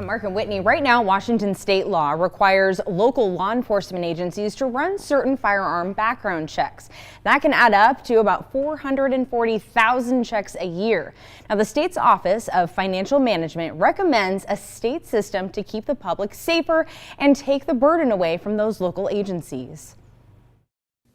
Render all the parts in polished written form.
Now, Mark and Whitney, right now, Washington state law requires local law enforcement agencies to run certain firearm background checks. That can add up to about 440,000 checks a year. Now, the state's Office of Financial Management recommends a state system to keep the public safer and take the burden away from those local agencies.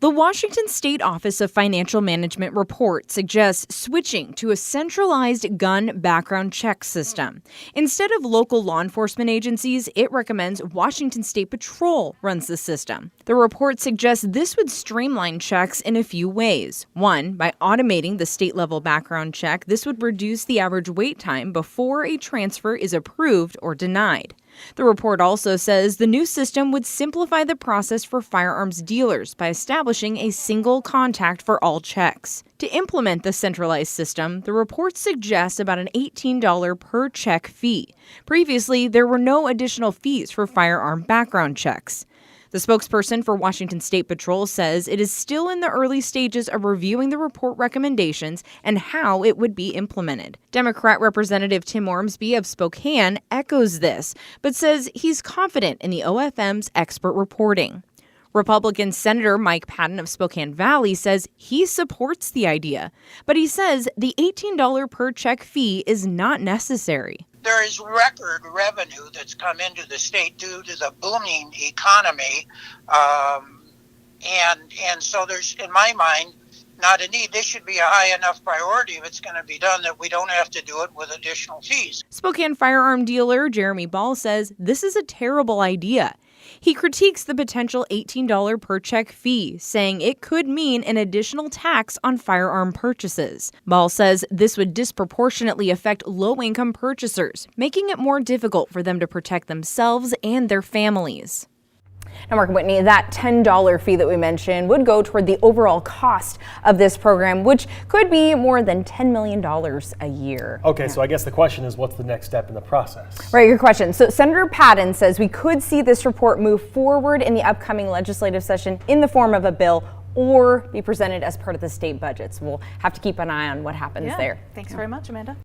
The Washington State Office of Financial Management report suggests switching to a centralized gun background check system. Instead of local law enforcement agencies, it recommends Washington State Patrol runs the system. The report suggests this would streamline checks in a few ways. One, by automating the state-level background check, this would reduce the average wait time before a transfer is approved or denied. The report also says the new system would simplify the process for firearms dealers by establishing a single contact for all checks. To implement the centralized system, the report suggests about an $18 per check fee. Previously, there were no additional fees for firearm background checks. The spokesperson for Washington State Patrol says it is still in the early stages of reviewing the report recommendations and how it would be implemented. Democrat Representative Tim Ormsby of Spokane echoes this, but says he's confident in the OFM's expert reporting. Republican Senator Mike Patton of Spokane Valley says he supports the idea, but he says the $18 per check fee is not necessary. There is record revenue that's come into the state due to the booming economy. And so there's, in my mind, not a need. This should be a high enough priority if it's going to be done that we don't have to do it with additional fees. Spokane firearm dealer Jeremy Ball says this is a terrible idea. He critiques the potential $18 per check fee, saying it could mean an additional tax on firearm purchases. Ball says this would disproportionately affect low-income purchasers, making it more difficult for them to protect themselves and their families. Now, Mark and Whitney, that $10 fee that we mentioned would go toward the overall cost of this program, which could be more than $10 million a year. Okay, so I guess the question is, what's the next step in the process? Right, your question. So Senator Patton says we could see this report move forward in the upcoming legislative session in the form of a bill or be presented as part of the state budgets. We'll have to keep an eye on what happens there. Thanks very much, Amanda.